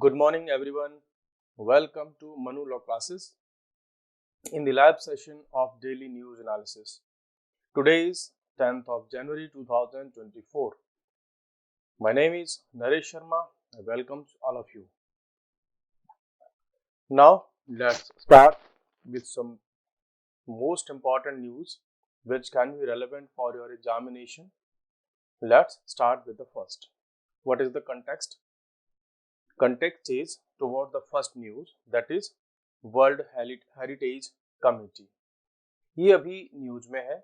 Good morning, everyone. Welcome to Manu Law classes in the lab session of Daily News Analysis. Today is 10th of January 2024. My name is Naresh Sharma. I welcome all of you. Now, let's start with some most important news which can be relevant for your examination. Let's start with the first. What is the context? Context is toward the first news, that is world heritage committee. ये अभी news में है.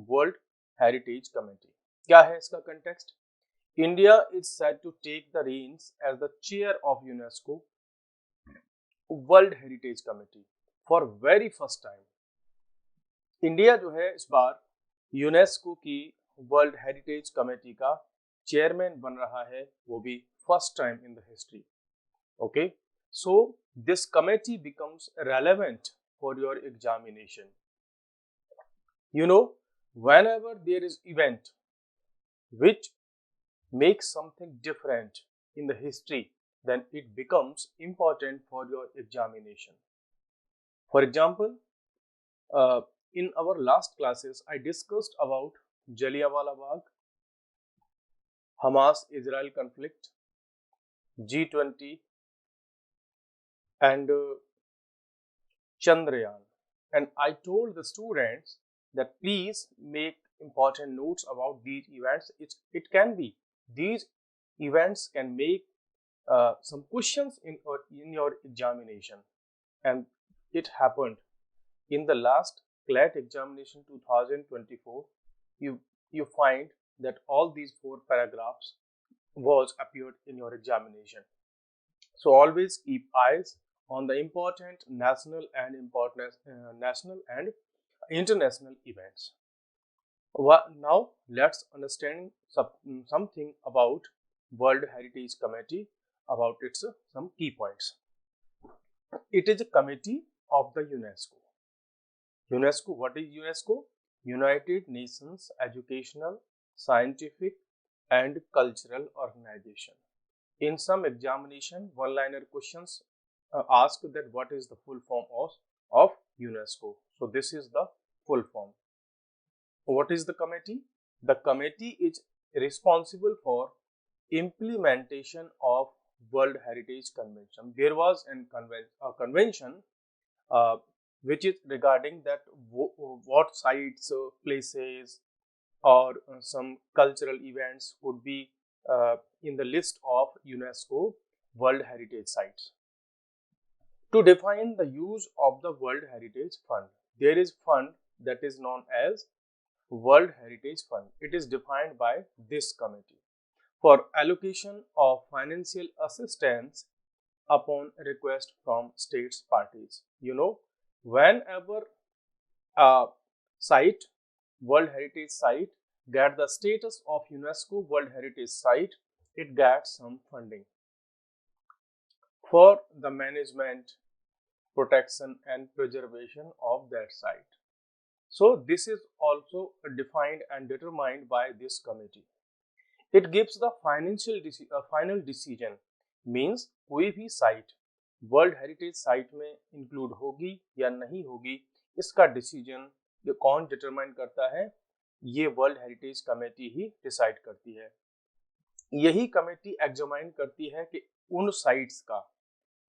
World heritage committee क्या है इसका context? India is set to take the reins as the chair of UNESCO world heritage committee for very first time. India जो है इस बार यूनेस्को की वर्ल्ड हेरिटेज कमेटी का चेयरमैन बन रहा है, वो भी first time in the history. Okay, so this committee becomes relevant for your examination. You know, whenever there is event which makes something different in the history, then it becomes important for your examination. For example, in our last classes, I discussed about Jallianwala Bagh, Hamas-Israel conflict, G20, and Chandrayaan, and I told the students that please make important notes about these events. It can be these events can make some questions in your examination, and it happened in the last CLAT examination 2024. You find that all these 4 paragraphs was appeared in your examination. So always keep eyes on the important national and international events. Now let's understand something about World Heritage Committee, about its some key points. It is a committee of the UNESCO. UNESCO, what is UNESCO? United Nations Educational, Scientific and Cultural Organization. In some examination, one-liner questions ask that what is the full form of UNESCO. So this is the full form. What is the committee? The committee is responsible for implementation of World Heritage Convention. There was a convention which is regarding that what sites, places or some cultural events would be in the list of UNESCO World Heritage Sites. To define the use of the World Heritage Fund, there is fund that is known as World Heritage Fund. It is defined by this committee for allocation of financial assistance upon request from states parties. You know, whenever a site, World Heritage Site, get the status of UNESCO World Heritage Site, it gets some funding for the management, protection and preservation of that site. So this is also defined and determined by this committee. It gives the final decision, means कोई भी site world heritage site में include होगी या नहीं होगी, इसका decision ये कौन डिटरमाइन करता है? ये वर्ल्ड हेरिटेज कमेटी ही डिसाइड करती है. यही कमेटी एग्जामाइन करती है कि उन साइट्स का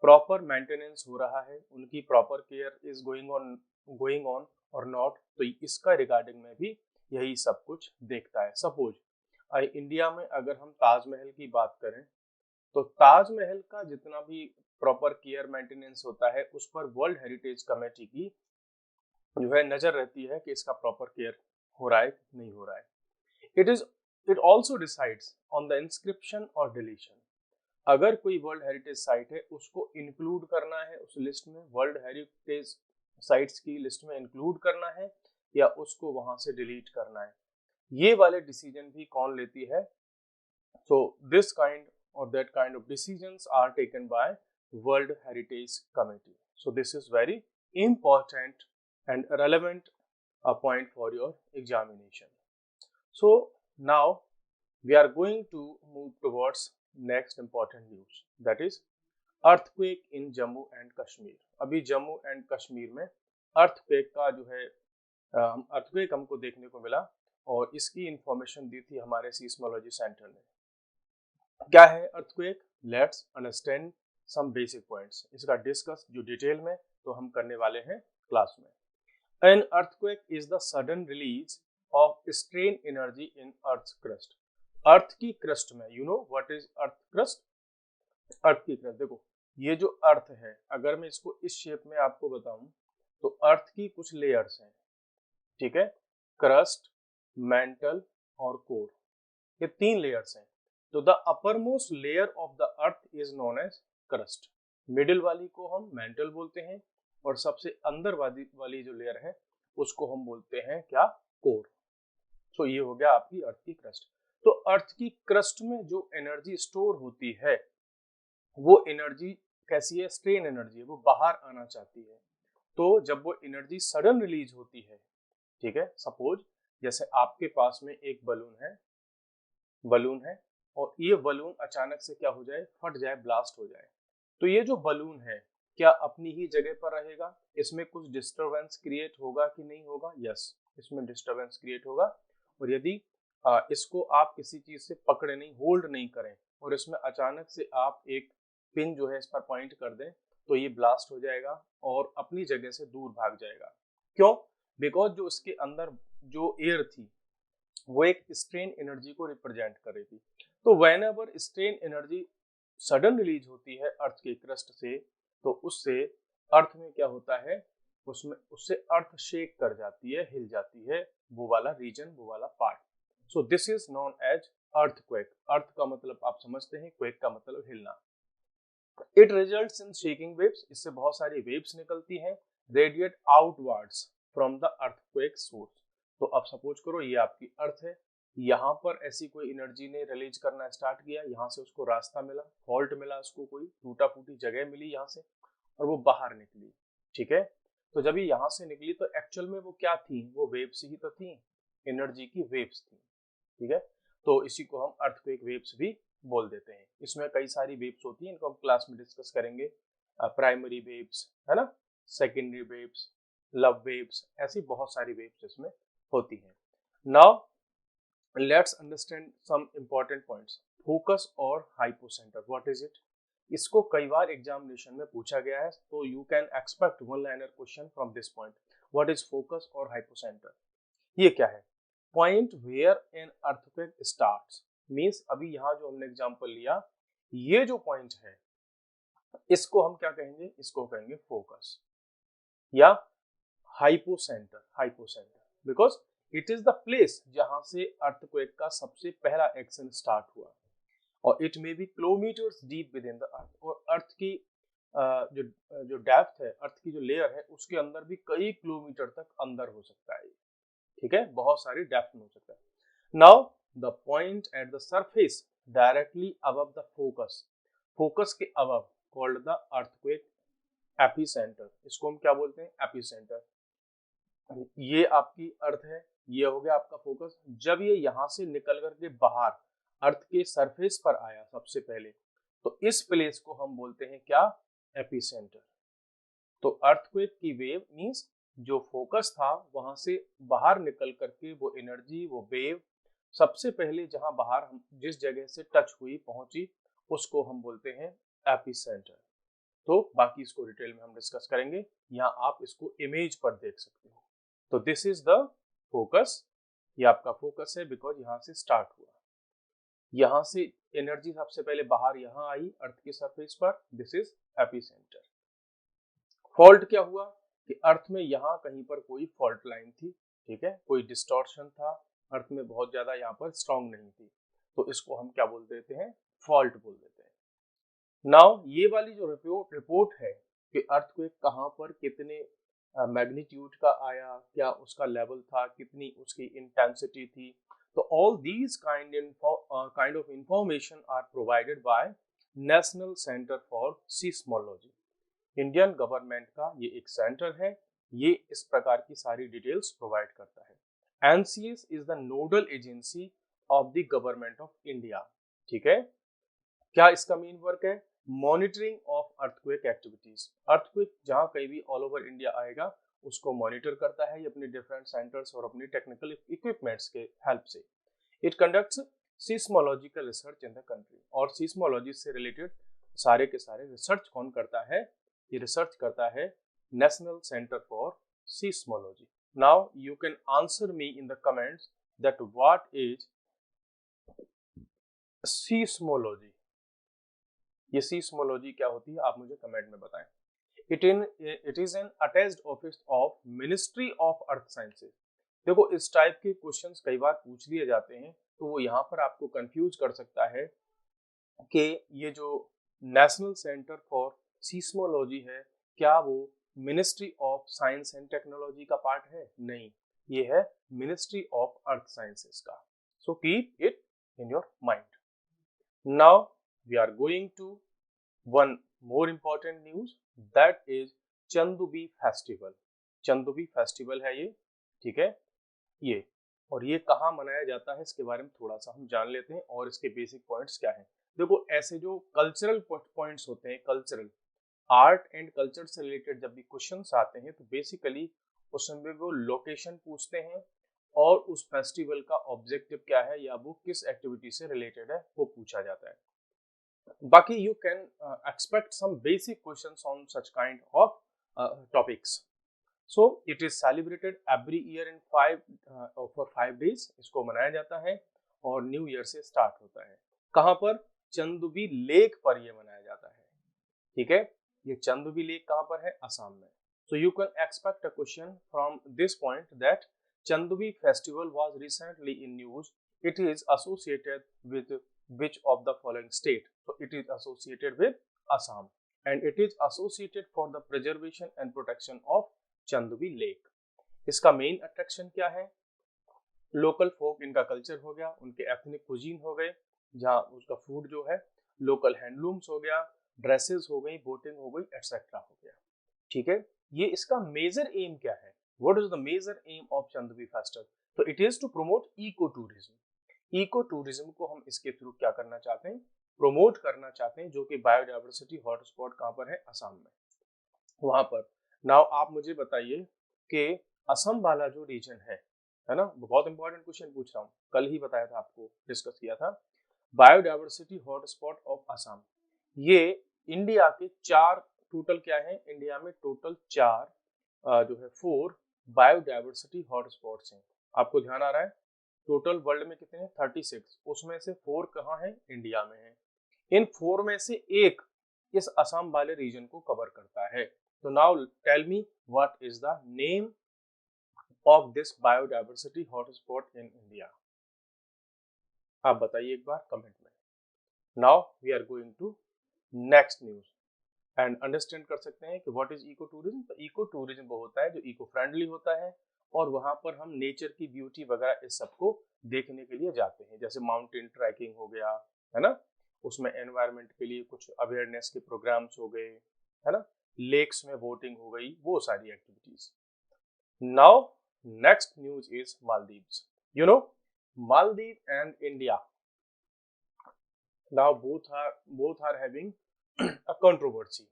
प्रॉपर मेंटेनेंस हो रहा है, उनकी proper care is going on और नॉट. तो इसका रिगार्डिंग में भी यही सब कुछ देखता है. सपोज इंडिया में अगर हम ताजमहल की बात करें, तो ताजमहल का जितना भी प्रॉपर केयर मेंटेनेंस होता है उस पर वर्ल्ड हेरिटेज कमेटी की जो है नजर रहती है कि इसका प्रॉपर केयर हो रहा है कि नहीं हो रहा है. It also decides on the inscription और डिलीशन. अगर कोई वर्ल्ड हेरिटेज साइट है उसको इंक्लूड करना है उस लिस्ट में, वर्ल्ड हेरिटेज साइट्स की लिस्ट में इंक्लूड करना है या उसको वहां से डिलीट करना है, ये वाले डिसीजन भी कौन लेती है? So this kind or that kind of decisions are taken by World Heritage Committee. So this is very important and relevant point for your examination. So now we are going to move towards next important news, that is earthquake in Jammu and Kashmir. अभी Jammu and Kashmir में earthquake का जो है earthquake हमको देखने को मिला और इसकी इंफॉर्मेशन दी थी हमारे सीस्मोलॉजी सेंटर ने। क्या है earthquake? Let's understand some basic points. इसका डिस्कस जो डिटेल में तो हम करने वाले हैं क्लास में। An earthquake is the sudden release of strain energy in earth crust. Earth की क्रस्ट में, you know what is earth crust? Earth की क्रस्ट, देखो ये जो अर्थ है, अगर मैं इसको इस शेप में आपको बताऊं तो अर्थ की कुछ लेयर्स हैं, ठीक है? क्रस्ट, मेंटल और कोर, ये 3 लेयर्स हैं। तो the uppermost layer of the earth is known as crust. Middle वाली को हम मेंटल बोलते हैं और सबसे अंदर वाली जो लेयर है उसको हम बोलते हैं क्या? कोर। सो ये हो गया आपकी अर्थ की क्रस्ट। तो अर्थ की क्रस्ट में जो एनर्जी स्टोर होती है वो एनर्जी कैसी है? स्ट्रेन एनर्जी है, वो बाहर आना चाहती है। तो जब वो एनर्जी सडन रिलीज होती है, ठीक है, सपोज जैसे आपके पास में एक बलून है और ये बलून अचानक से क्या हो जाए? फट जाए, ब्लास्ट हो जाए। तो ये जो बलून है क्या अपनी ही जगह पर रहेगा? इसमें कुछ डिस्टरबेंस क्रिएट होगा कि नहीं होगा? यस, इसमें डिस्टरबेंस क्रिएट होगा। और यदि इसको आप किसी चीज से पकड़े नहीं, होल्ड नहीं करें और इसमें अचानक से आप एक पिन जो है इस पर पॉइंट कर दें तो ये ब्लास्ट हो जाएगा और अपनी जगह से दूर भाग जाएगा। क्यों? बिकॉज जो इसके अंदर जो एयर थी वो एक स्ट्रेन एनर्जी को रिप्रेजेंट कर रही थी। तो when ever strain energy sudden release होती है अर्थ के क्रस्ट से, तो उससे अर्थ में क्या होता है? उससे अर्थ शेक कर जाती है, हिल जाती है, वो वाला रीजन, वो वाला part. So this is known as earthquake. Earth का मतलब आप समझते हैं, क्वेक का मतलब हिलना। It results in shaking waves, इससे बहुत सारी वेव्स निकलती हैं, radiate outwards from the earthquake source. तो अब सपोज करो ये आपकी अर्थ है, यहाँ पर ऐसी कोई एनर्जी ने रिलीज करना स्टार्ट किया, यहाँ से उसको रास्ता मिला, फॉल्ट मिला, उसको कोई टूटा फूटी जगह मिली यहाँ से और वो बाहर निकली, ठीक है? तो जब ये यहाँ से निकली तो एक्चुअल में वो क्या थी? वो वेव्स ही तो थी, एनर्जी की वेव्स थी, ठीक है? तो इसी को हम अर्थक्वेक वेव्स भी बोल देते हैं। इसमें कई सारी वेव्स होती हैं, इनको हम क्लास में डिस्कस करेंगे। प्राइमरी वेव्स है ना, सेकेंडरी वेव्स, लव वेव्स, ऐसी बहुत सारी वेव्स इसमें होती हैं। Now let's understand some important points. Focus और हाइपोसेंटर, व्हाट इज इट? इसको कई बार एग्जामिनेशन में पूछा गया है, तो you can expect one liner question from this point. What is focus और हाइपोसेंटर? ये क्या है? Point where an earthquake starts, means अभी यहाँ जो हमने एग्जांपल लिया, ये जो पॉइंट है इसको हम क्या कहेंगे? इसको कहेंगे फोकस या hypocentre. Hypocentre because it is the place जहां से अर्थक्वेक का सबसे पहला एक्शन स्टार्ट हुआ और it may be kilometres deep with in the earth. और अर्थ की जो जो डेप्थ है, अर्थ की जो लेयर है, उसके अंदर भी कई किलोमीटर तक अंदर हो सकता है, ठीक है? बहुत सारी डेप्थ में हो सकता है। Now the point at the surface directly above the focus, focus के above, called the earthquake epicentre. इसको हम क्या बोलते हैं? एपिसेंटर। ये आपकी अर्थ है, ये हो गया आपका फोकस। जब ये यहां से निकल करके बाहर अर्थ के सरफेस पर आया सबसे पहले, तो इस प्लेस को हम बोलते हैं क्या? एपिसेंटर। तो अर्थक्वेक की वेव मींस जो फोकस था वहां से बाहर निकल करके वो एनर्जी, वो वेव सबसे पहले जहां बाहर हम जिस जगह से टच हुई, पहुंची, उसको हम बोलते हैं एपिसेंटर। तो बाकी इसको डिटेल में हम डिस्कस करेंगे, यहाँ आप इसको इमेज पर देख सकते हो। तो दिस इज द फोकस, ये आपका फोकस है बिकॉज यहाँ से स्टार्ट हुआ, यहाँ से एनर्जी सबसे पहले बाहर यहाँ आई अर्थ के सरफेस पर, दिस इज एपिसेंटर। फॉल्ट क्या हुआ कि अर्थ में यहाँ कहीं पर कोई फॉल्ट लाइन थी, ठीक है, कोई डिस्टॉर्शन था, अर्थ में बहुत ज्यादा यहाँ पर स्ट्रॉन्ग नहीं थी, तो इसको हम क्या बोल देते हैं? फॉल्ट बोल देते हैं। नाउ ये वाली जो रिपोर्ट है कि अर्थक्वेक कहाँ पर कितने मैग्नीट्यूड का आया, क्या उसका लेवल था, कितनी उसकी इंटेंसिटी थी, तो all these kind of information are provided by national centre for seismology. Indian government का ये एक सेंटर है, ये इस प्रकार की सारी डिटेल्स प्रोवाइड करता है। NCS is the nodal agency of the government of India, ठीक है? क्या इसका मेन वर्क है? Monitoring of earthquake activities. Earthquake जहां कहीं भी ऑल ओवर इंडिया आएगा उसको मॉनिटर करता है ये अपने डिफरेंट सेंटर्स और अपनी टेक्निकल इक्विपमेंट्स के हेल्प से। It conducts seismological research in the country, और सीस्मोलॉजी से रिलेटेड सारे के सारे रिसर्च कौन करता है? ये रिसर्च करता है national centre for seismology. Now you can answer me in the comments that what is seismology. ये सीस्मोलॉजी क्या होती है, आप मुझे कमेंट में बताएं। It is an attached office of ministry of earth sciences. देखो इस टाइप के क्वेश्चंस कई बार पूछ लिए जाते हैं, तो वो यहाँ पर आपको कंफ्यूज कर सकता है कि ये जो नेशनल सेंटर फॉर सीस्मोलॉजी है क्या वो ministry of science and technology का पार्ट है? नहीं, ये है मिनिस्ट्री ऑफ अर्थ साइंसेज का। So keep it in your mind. Now we are going to one more important news, that is Chandubi festival. Chandubi festival है ये, ठीक है ये, और ये कहाँ मनाया जाता है इसके बारे में थोड़ा सा हम जान लेते हैं और इसके बेसिक पॉइंट्स क्या हैं। देखो ऐसे जो कल्चरल पॉइंट्स होते हैं, कल्चरल आर्ट एंड कल्चर से रिलेटेड जब भी क्वेश्चंस आते हैं तो बेसिकली उसमें वो लोकेशन पूछते हैं और उस फेस्टिवल का ऑब्जेक्टिव क्या है या वो किस एक्टिविटी से रिलेटेड है वो पूछा जाता है। बाकी you can expect some basic questions on such kind of topics. So it is celebrated every year in for 5 days। इसको मनाया जाता है और न्यू ईयर से स्टार्ट होता है। कहाँ पर? चंदुबी लेक पर ये मनाया जाता है, ठीक है। ये चंदुबी लेक कहाँ पर है? असम में। So you can expect a question from this point that Chandubi festival was recently in news. It is associated with which of the following state? So it is associated with Assam and it is associated for the preservation and protection of Chandubi lake. इसका main attraction क्या है? Local folk, इनका culture हो गया, उनके ethnic cuisine हो गए, जहाँ उसका फूड जो है, लोकल हैंडलूम्स हो गया, ड्रेसेस हो गई, बोटिंग हो गई, एटसेट्रा हो गया, ठीक है। ये इसका मेजर एम क्या है? What is the major aim of Chandubi festival? तो it is to promote eco tourism. Eco tourism को हम इसके थ्रू क्या करना चाहते हैं? प्रमोट करना चाहते हैं, जो कि बायोडाइवर्सिटी हॉटस्पॉट कहाँ पर है? असम में, वहां पर। नाउ आप मुझे बताइए कि असम वाला जो रीजन है ना, बहुत इंपॉर्टेंट क्वेश्चन पूछ रहा हूँ, कल ही बताया था आपको, डिस्कस किया था। बायोडाइवर्सिटी हॉटस्पॉट ऑफ असम, ये इंडिया के 4 टोटल क्या है? इंडिया में टोटल 4 जो है 4 बायोडाइवर्सिटी हॉटस्पॉट्स हैं। आपको ध्यान आ रहा है? टोटल वर्ल्ड में कितने हैं? 36, उसमें से 4 कहाँ हैं? इंडिया में है। इन 4 में से एक इस असम वाले रीजन को कवर करता है। तो now tell me what is the name of this biodiversity hotspot in India. आप बताइए एक बार कमेंट में। Now we are going to next news and understand कर सकते हैं कि व्हाट इज इको टूरिज्म। तो इको टूरिज्म वो होता है जो इको फ्रेंडली होता है और वहां पर हम नेचर की ब्यूटी वगैरह इस सबको देखने के लिए जाते हैं, जैसे माउंटेन ट्रैकिंग हो गया, है ना, उसमें एनवायरनमेंट के लिए कुछ अवेयरनेस के प्रोग्राम्स हो गए, है ना, लेक्स में बोटिंग हो गई, वो सारी activities. Now next news is Maldives. You know Maldives and India now both are having a controversy.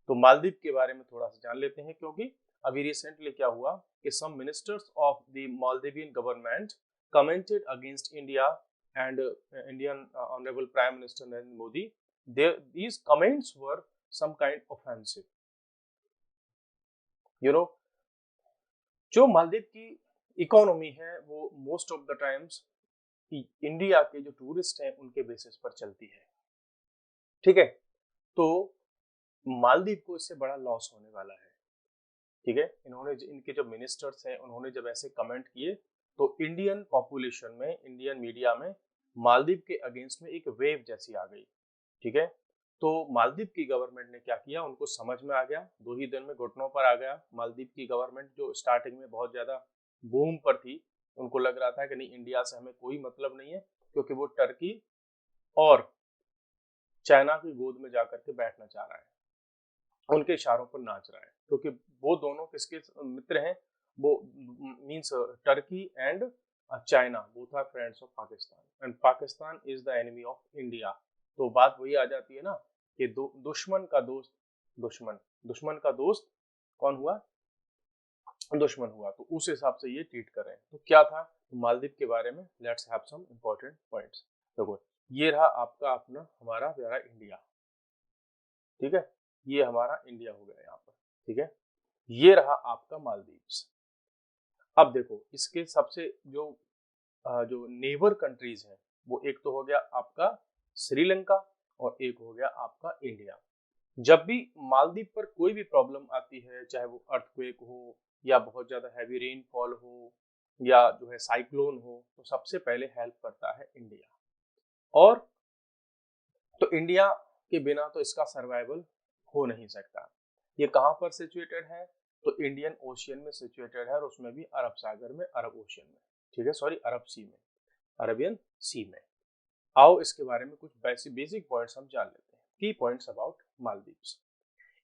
तो मालदीव के बारे में थोड़ा सा जान लेते हैं, क्योंकि अभी रिसेंटली क्या हुआ कि some ministers of the Maldivian government commented against India and Indian honourable prime minister Narendra Modi. These comments were some kind offensive. You know, जो मालदीव की इकोनॉमी है वो most of the times India के जो टूरिस्ट हैं उनके बेसिस पर चलती है, ठीक है। तो मालदीव को इससे बड़ा लॉस होने वाला है, ठीक है। इन्होंने इनके जो मिनिस्टर्स हैं उन्होंने जब ऐसे कमेंट किए तो इंडियन पॉपुलेशन में, इंडियन मीडिया में मालदीव के अगेंस्ट में एक वेव जैसी आ गई, ठीक है। तो मालदीव की गवर्नमेंट ने क्या किया, उनको समझ में आ गया, 2 ही दिन में घुटनों पर आ गया। मालदीव की गवर्नमेंट जो स्टार्टिंग में बहुत ज्यादा बूम पर थी, उनको लग रहा था कि नहीं इंडिया से हमें कोई मतलब नहीं है, क्योंकि वो टर्की और चाइना की गोद में जाकर के बैठना चाह रहा है, उनके इशारों पर नाच रहा है, क्योंकि वो दोनों किसके मित्र हैं? वो means Turkey and China both are friends of Pakistan and Pakistan is the enemy of India. तो बात वही आ जाती है ना कि दुश्मन का दोस्त दुश्मन का दोस्त कौन हुआ, दुश्मन हुआ, तो उस हिसाब से ये ट्रीट कर रहे हैं। तो क्या था मालदीव के बारे में, let's have some important points. देखो ये रहा आपका अपना हमारा प्यारा इंडिया, ठीक है, ये हमारा इंडिया हो गया यहाँ पर, ठीक है। ये रहा आपका मालदीव्स। अब देखो इसके सबसे जो नेबर कंट्रीज हैं वो एक तो हो गया आपका श्रीलंका और एक हो गया आपका इंडिया। जब भी मालदीव पर कोई भी प्रॉब्लम आती है, चाहे वो अर्थक्वेक हो या बहुत ज्यादा हैवी रेनफॉल हो या जो है साइक्लोन हो, तो सबसे पहले हेल्प करता है इंडिया। और तो इंडिया के बिना तो इसका सर्वाइवल हो नहीं सकता। ये कहाँ पर सिचुएटेड है, तो इंडियन ओशियन में सिचुएटेड है और उसमें भी अरब सागर में, अरब ओशियन में, ठीक है, सॉरी अरब सी में, अरबियन सी में। आओ इसके बारे में कुछ बेसिक पॉइंट्स हम जान लेते हैं। की points about Maldives.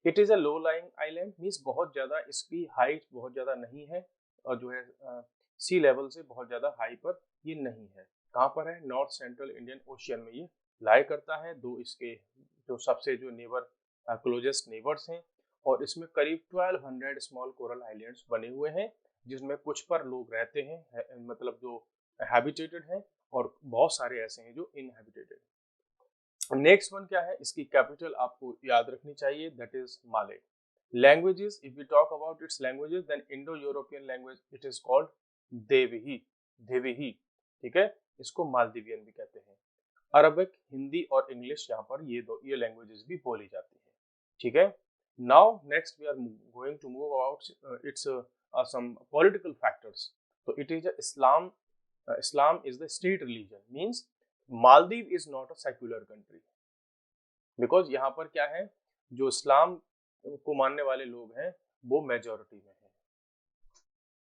It is a low lying island, means बहुत ज्यादा इसकी हाइट बहुत ज्यादा नहीं है और जो है सी लेवल से बहुत ज्यादा हाई पर ये नहीं है। कहाँ पर है, नॉर्थ सेंट्रल इंडियन ओशियन में ये लाई करता है। दो इसके जो सबसे जो नेबर क्लोजेस्ट नेबर्स हैं, और इसमें करीब 1200 स्मॉल कोरल आइलैंड्स बने हुए हैं, जिसमें कुछ पर लोग रहते हैं, मतलब जो हैबिटेटेड हैं, और बहुत सारे ऐसे हैं जो इनहैबिटेटेड। नेक्स्ट वन क्या है, इसकी कैपिटल आपको याद रखनी चाहिए, that is Male. Languages, if we talk about its languages, then Indo European language it is called Dhivehi, Dhivehi, ठीक है, इसको मालदीवियन भी कहते हैं। अरबिक, हिंदी और इंग्लिश यहाँ पर ये लैंग्वेजेस भी बोली जाती है, ठीक है। Now next we are going to move about its some political factors. तो it is Islam is the state religion, means Maldives is not a secular country, because यहाँ पर क्या है, जो इस्लाम को मानने वाले लोग हैं वो मेजोरिटी में है,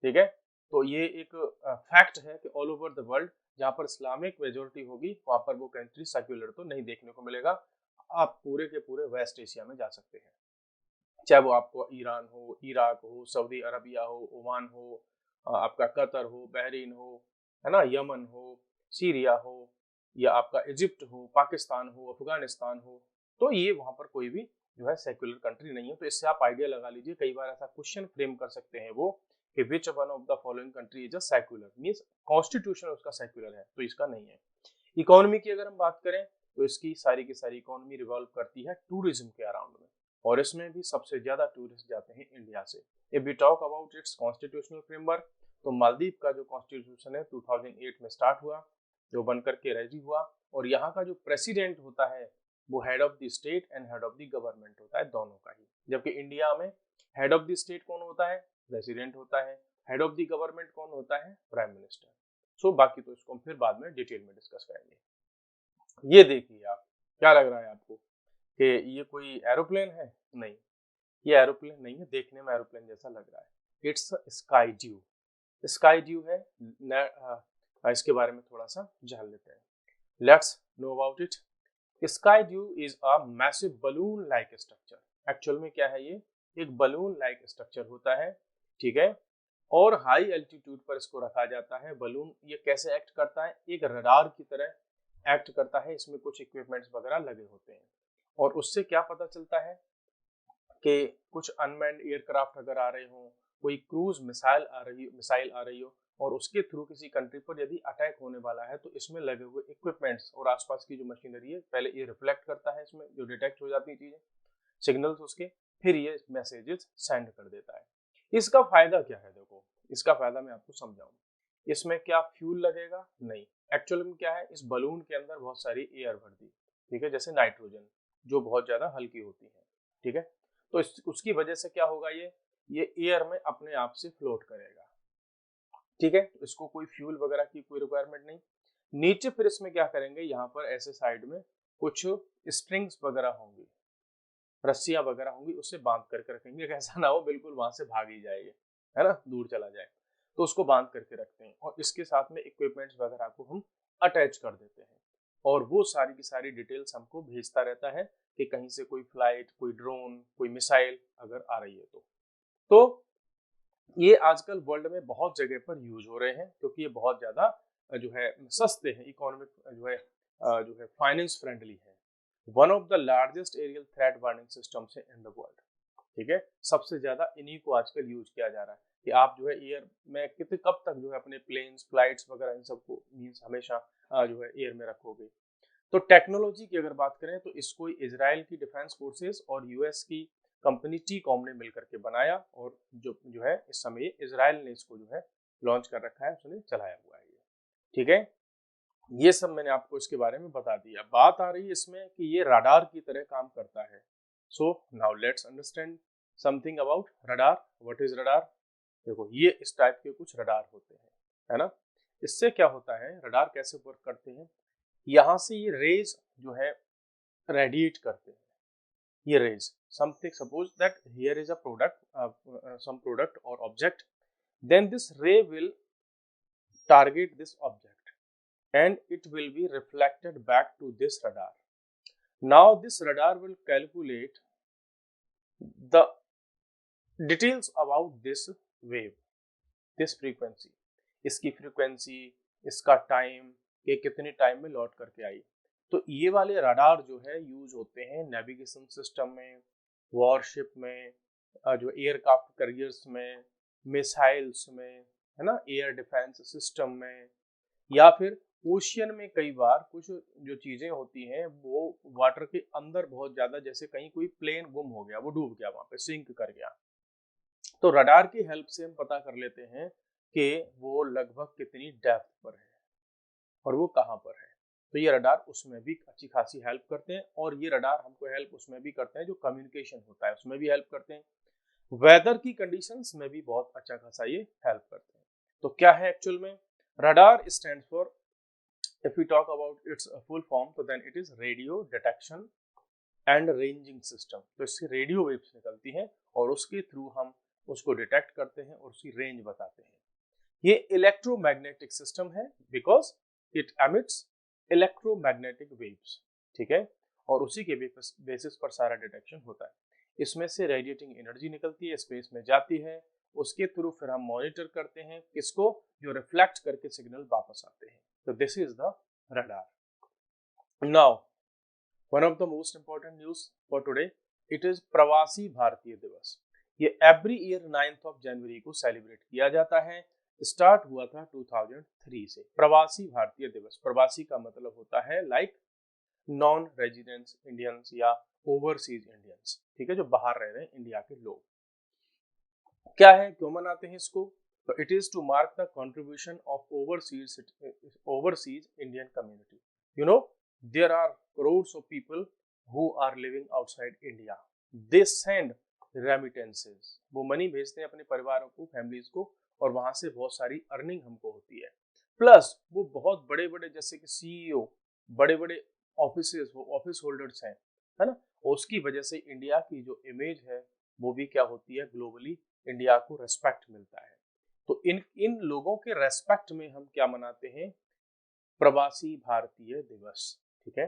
ठीक है। तो ये एक फैक्ट है कि ऑल ओवर द वर्ल्ड जहाँ पर इस्लामिक मेजोरिटी होगी वहां पर वो कंट्री सेक्युलर तो नहीं देखने को मिलेगा। आप पूरे के पूरे वेस्ट एशिया में जा सकते हैं, चाहे वो आपको ईरान हो, इराक हो, सऊदी अरबिया हो, ओमान हो, आपका कतर हो, बहरीन हो, है ना, यमन हो, सीरिया हो, या आपका इजिप्ट हो, पाकिस्तान हो, अफगानिस्तान हो, तो ये वहां पर कोई भी जो है सेक्युलर कंट्री नहीं है। तो इससे आप आइडिया लगा लीजिए, कई बार ऐसा क्वेश्चन फ्रेम कर सकते हैं वो कि which one of the following country is a secular, means constitution उसका सेक्युलर है, तो इसका नहीं है। इकोनॉमी की अगर हम बात करें तो इसकी सारी की सारी इकोनॉमी रिवॉल्व करती है टूरिज्म के अराउंड में, और इसमें भी सबसे ज्यादा टूरिस्ट जाते हैं इंडिया से। If we talk about its constitutional framework, तो मालदीव का जो कॉन्स्टिट्यूशन है 2008 में स्टार्ट हुआ, जो बनकर के रेडी हुआ, और यहाँ का जो प्रेसिडेंट होता है वो head of the state and head of the government होता है, दोनों का ही। जबकि इंडिया में हेड ऑफ द स्टेट कौन होता है, प्रेसिडेंट होता है, हेड ऑफ द गवर्नमेंट कौन होता है, प्राइम मिनिस्टर। सो बाकी तो इसको हम फिर बाद में डिटेल में डिस्कस करेंगे। ये देखिए आप, क्या लग रहा है आपको कि ये कोई एरोप्लेन है? नहीं, ये एरोप्लेन नहीं है, देखने में एरोप्लेन जैसा लग रहा है। It's sky due, sky due है। इसके बारे में थोड़ा सा जान लेते हैं, let's know about it. Sky due is a massive balloon like structure. Actual में क्या है, ये एक बलून लाइक स्ट्रक्चर होता है, ठीक है, और हाई एल्टीट्यूड पर इसको रखा जाता है। बलून ये कैसे एक्ट करता है, एक रडार की तरह एक्ट करता है, इसमें कुछ इक्विपमेंट्स वगैरह लगे होते हैं, और उससे क्या पता चलता है कि कुछ अनमैन्ड एयरक्राफ्ट अगर आ रहे हों, कोई क्रूज मिसाइल आ रही हो, और उसके थ्रू किसी कंट्री पर यदि अटैक होने वाला है, तो इसमें लगे हुए इक्विपमेंट्स और आसपास की जो मशीनरी है, पहले ये रिफ्लेक्ट करता है, इसमें जो डिटेक्ट हो जाती है चीजें, सिग्नल्स उसके, फिर ये मैसेजेस सेंड कर देता है। इसका फायदा क्या है, देखो इसका फायदा मैं आपको समझाऊं। इसमें क्या फ्यूल लगेगा? नहीं। एक्चुअल में क्या है, इस बलून के अंदर बहुत सारी एयर भर दी, ठीक है, जैसे नाइट्रोजन, जो बहुत ज्यादा हल्की होती है, ठीक है। तो उसकी वजह से क्या होगा, ये एयर में अपने आप से फ्लोट करेगा, ठीक है। इसको कोई फ्यूल वगैरह की कोई रिक्वायरमेंट नहीं। नीचे फिर इसमें क्या करेंगे, यहाँ पर ऐसे साइड में कुछ स्ट्रिंग्स वगैरह होंगी, रस्सियां वगैरह होंगी, उससे बांध करके रखेंगे, ऐसा ना हो बिल्कुल वहां से भाग ही जाएगा, है ना, दूर चला जाए, तो उसको बांध करके रखते हैं, और इसके साथ में इक्विपमेंट्स वगैरह को हम अटैच कर देते हैं, और वो सारी की सारी डिटेल्स हमको भेजता रहता है कि कहीं से कोई फ्लाइट, कोई ड्रोन, कोई मिसाइल अगर आ रही है तो ये आजकल वर्ल्ड में बहुत जगह पर यूज हो रहे हैं, क्योंकि ये बहुत ज्यादा जो है सस्ते हैं, इकोनॉमिक जो है फाइनेंस फ्रेंडली है। One of the largest aerial threat warning system से इन द वर्ल्ड। ठीक है, सबसे ज्यादा इन्हीं को आजकल यूज किया जा रहा है कि आप जो है एयर में कितने कब तक जो है अपने प्लेन्स फ्लाइट्स वगैरह इन सबको मीन्स हमेशा जो है एयर में रखोगे। तो टेक्नोलॉजी की अगर बात करें तो इसको इजराइल की डिफेंस फोर्सेस और यूएस की कंपनी टी कॉम ने मिलकर के बनाया, और जो है इस समय इजराइल ने इसको जो है लॉन्च कर रखा है, उसने चलाया हुआ है ये। ठीक है, ये सब मैंने आपको इसके बारे में बता दिया। बात आ रही है इसमें कि ये रडार की तरह काम करता है। So now let's understand something about radar. What is radar? देखो ये इस टाइप के कुछ रडार होते हैं, है ना। इससे क्या होता है, रडार कैसे वर्क करते हैं, यहाँ से ये रेज जो है रेडिएट करते हैं। ये rays something, suppose that here is a product, some product और object, then this ray will target this object and it will be reflected back to this radar. Now this radar will calculate the details about this wave, this frequency, इसकी frequency, इसका time, ये कितने time में लौट करके आई। तो ये वाले रडार जो है यूज होते हैं नेविगेशन सिस्टम में, वॉरशिप में, जो एयरक्राफ्ट कैरियर्स में, मिसाइल्स में, है ना, एयर डिफेंस सिस्टम में, या फिर ओशियन में कई बार कुछ जो चीजें होती हैं वो वाटर के अंदर बहुत ज्यादा, जैसे कहीं कोई प्लेन गुम हो गया, वो डूब गया, वहां पे सिंक कर गया, तो रडार की हेल्प से हम पता कर लेते हैं कि वो लगभग कितनी डेप्थ पर है और वो कहाँ पर है। तो ये रडार उसमें भी अच्छी खासी हेल्प करते हैं, और ये रडार हमको हेल्प उसमें भी करते हैं जो कम्युनिकेशन होता है उसमें भी हेल्प करते हैं, वेदर की कंडीशंस में भी बहुत अच्छा खासा ये हेल्प करते हैं। तो क्या है एक्चुअल में radar? Stands for, if we talk about its full form, तो then it is radio detection and ranging system। तो इससे रेडियो वेव्स निकलती हैं और उसके थ्रू हम उसको डिटेक्ट करते हैं और उसकी रेंज बताते हैं। ये इलेक्ट्रोमैग्नेटिक सिस्टम है because it emits electromagnetic waves. ठीक है, और उसी के बेसिस पर सारा डिटेक्शन होता है। इसमें से रेडिएटिंग एनर्जी निकलती है, स्पेस में जाती है, उसके थ्रू फिर हम मॉनिटर करते हैं किसको, जो रिफ्लेक्ट करके सिग्नल वापस आते हैं। So this is the radar. Now, one of the most important news for today, it is प्रवासी भारतीय दिवस। ये every year 9th of January को सेलिब्रेट किया जाता है। स्टार्ट हुआ था 2003 से। प्रवासी भारतीय दिवस, प्रवासी का मतलब होता है लाइक नॉन रेजिडेंट्स इंडियंस या ओवरसीज इंडियंस। ठीक है, जो बाहर रह रहे हैं इंडिया के लोग। क्या है, क्यों मनाते हैं इसको? So it is to mark the contribution of overseas Indian community. You know, there are crores of people who are living outside India. They send remittances. वो मनी भेजते हैं अपने परिवारों को, फैमिलीज को, और वहां से बहुत सारी अर्निंग हमको होती है। प्लस वो बहुत बड़े बड़े जैसे कि सीईओ, बड़े बड़े ऑफिस होल्डर्स हैं, है ना, उसकी वजह से इंडिया की जो इमेज है वो भी क्या होती है, ग्लोबली इंडिया को रेस्पेक्ट मिलता है। तो इन लोगों के रेस्पेक्ट में हम क्या मनाते हैं, प्रवासी भारतीय दिवस। ठीक है,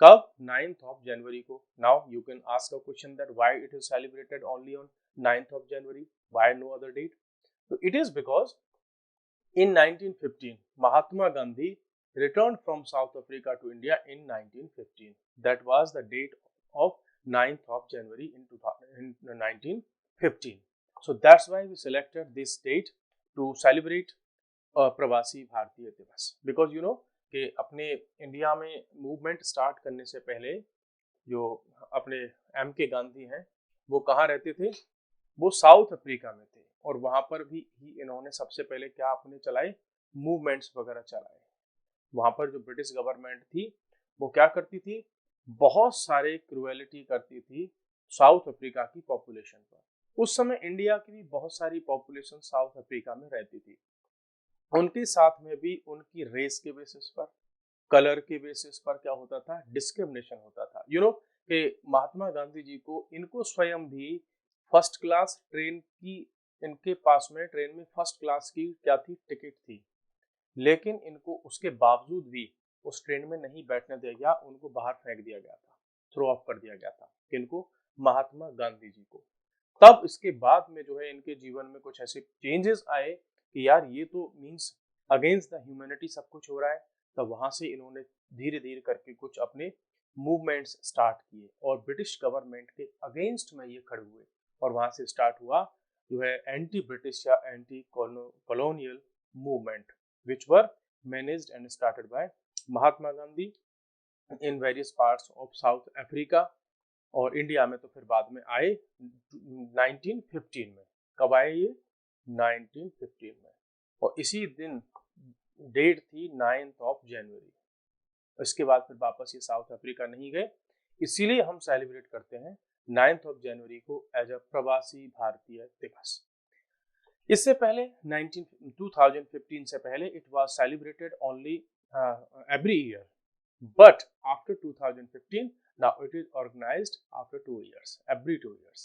कब? 9th of January को। Now you can ask a question that why it is celebrated only on 9th of January, why no other date? तो it is because in 1915 Mahatma Gandhi returned from South Africa to India in 1915. That was the date of 9th of January in 1915. So that's why we selected this date to celebrate प्रवासी भारतीय दिवस। Because you know कि अपने India में movement start करने से पहले जो अपने एम के गांधी हैं वो कहाँ रहते थे, वो साउथ अफ्रीका में थे, और वहां पर भी इन्होंने सबसे पहले क्या अपने चलाए, मूवमेंट्स वगैरह चलाए। वहां पर जो ब्रिटिश गवर्नमेंट थी वो क्या करती थी, बहुत सारे क्रूएलिटी करती थी साउथ अफ्रीका की पॉपुलेशन पर। उस समय इंडिया की भी बहुत सारी पॉपुलेशन साउथ अफ्रीका में रहती थी, उनके साथ में भी उनकी रेस के बेसिस पर, कलर के बेसिस पर क्या होता था, डिस्क्रिमिनेशन होता था। यू नो कि महात्मा गांधी जी को, इनको स्वयं भी फर्स्ट क्लास ट्रेन की, इनके पास में ट्रेन में फर्स्ट क्लास की क्या थी, टिकट थी, लेकिन इनको उसके बावजूद भी उस ट्रेन में नहीं बैठने दिया गया, उनको बाहर फेंक दिया गया था, थ्रो ऑफ कर दिया गया था। इनको, महात्मा गांधी जी को। तब इसके बाद में जो है इनके जीवन में कुछ ऐसे चेंजेस आए कि यार ये तो मीन्स अगेंस्ट द ह्यूमैनिटी सब कुछ हो रहा है। तब वहां से इन्होंने धीरे धीरे करके कुछ अपने मूवमेंट्स स्टार्ट किए और ब्रिटिश गवर्नमेंट के अगेंस्ट में ये खड़े हुए और वहां से स्टार्ट हुआ जो है एंटी ब्रिटिश या anti colonial movement which were managed and started by Mahatma Gandhi in various parts of south Africa और इंडिया में तो फिर बाद में आए 1915 में। कब आए ये? 1915 में। और इसी दिन डेट थी 9 जनवरी। इसके बाद फिर वापस ये साउथ अफ्रीका नहीं गए, इसीलिए हम सेलिब्रेट करते हैं 9 जनवरी को एज अ प्रवासी भारतीय दिवस। इससे पहले 2015 से पहले it was celebrated only every year, but after 2015 now it is organized after 2 years, every 2 years.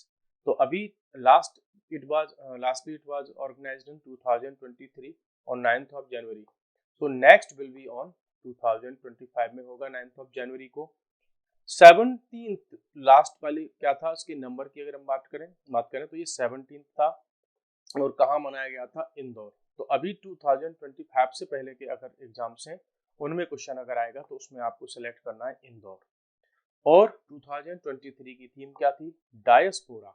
तो अभी lastly it was organized in 2023 on 9th January. So next will be on 2025 में होगा 9th January को। 17th last वाली क्या था उसके number की अगर हम बात करें तो ये 17th था और कहाँ मनाया गया था? इंदौर। तो अभी 2025 से पहले के अगर एग्जाम्स हैं उनमें क्वेश्चन अगर आएगा तो उसमें आपको सेलेक्ट करना है इंदौर। और 2023 की थीम क्या थी? Diaspora,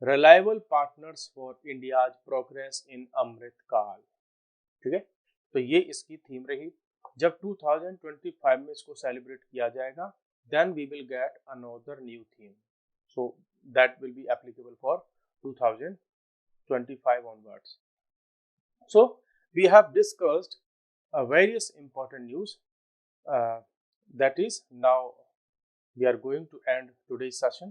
reliable partners for India's progress in Amrit Kaal. ठीक है, तो ये इसकी थीम रही। जब 2025 में इसको सेलिब्रेट किया जाएगा then we will get another new theme, so that will be applicable for 2025 onwards. So we have discussed various important news, that is now we are going to end today's session.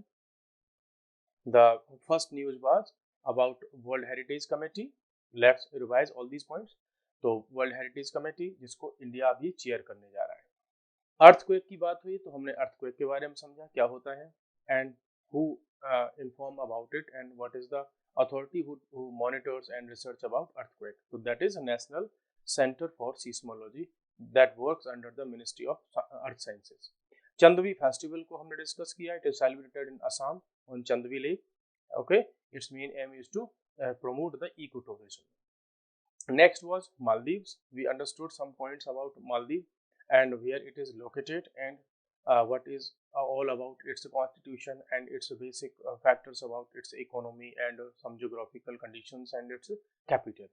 The first news was about World Heritage Committee. Let's revise all these points. तो World Heritage Committee जिसको India अभी chair करने जा रहा है। Earthquake की बात हुई तो हमने अर्थक्वेक के बारे में समझा क्या होता है and who inform about it and what is the authority who monitors and research about earthquake. So that is a National Center for Seismology that works under the Ministry of Earth Sciences. Chandubi festival को हमने discuss किया। It is celebrated in Assam on Chandubi lake. Okay, it's main aim is to promote the ecotourism. Next was Maldives. We understood some points about Maldives and where it is located and what is all about its constitution and its basic factors about its economy and some geographical conditions and its capital.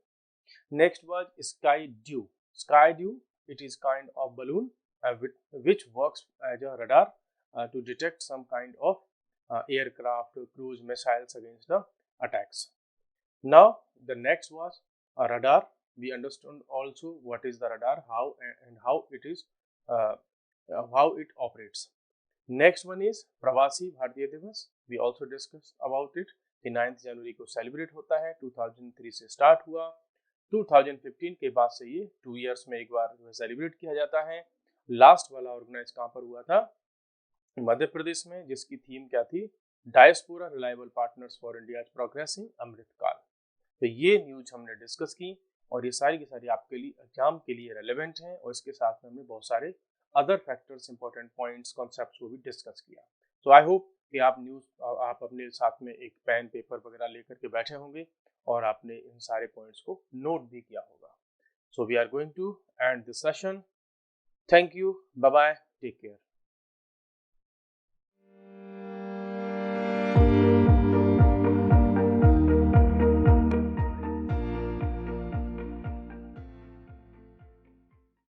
Next was Sky Dew. Sky Dew, it is kind of balloon which works as a radar to detect some kind of aircraft, cruise missiles against the attacks. Now the next was a radar. We understood also what is the radar, how it is how it operates. Next one is प्रवासी भारतीय दिवस. We also discussed about it. 9th जनवरी को celebrate होता है, 2003 से start हुआ, 2015 के बाद से ये 2 years में एक बार सेलिब्रेट किया जाता है। लास्ट वाला ऑर्गेनाइज कहाँ पर हुआ था? मध्य प्रदेश में, जिसकी थीम क्या थी? Diaspora, reliable partners for India's progress in Amrit Kaal. तो ये न्यूज हमने डिस्कस की और ये सारी की सारी आपके लिए एग्जाम के लिए रेलेवेंट हैं और इसके साथ में हमने बहुत सारे other factors, important points, concepts को भी डिस्कस किया। तो आई होप कि आप अपने साथ में एक पेन पेपर वगैरह लेकर के बैठे होंगे और आपने इन सारे पॉइंट्स को नोट भी किया होगा। So we are going to end this session. Thank you. Bye-bye. Take care.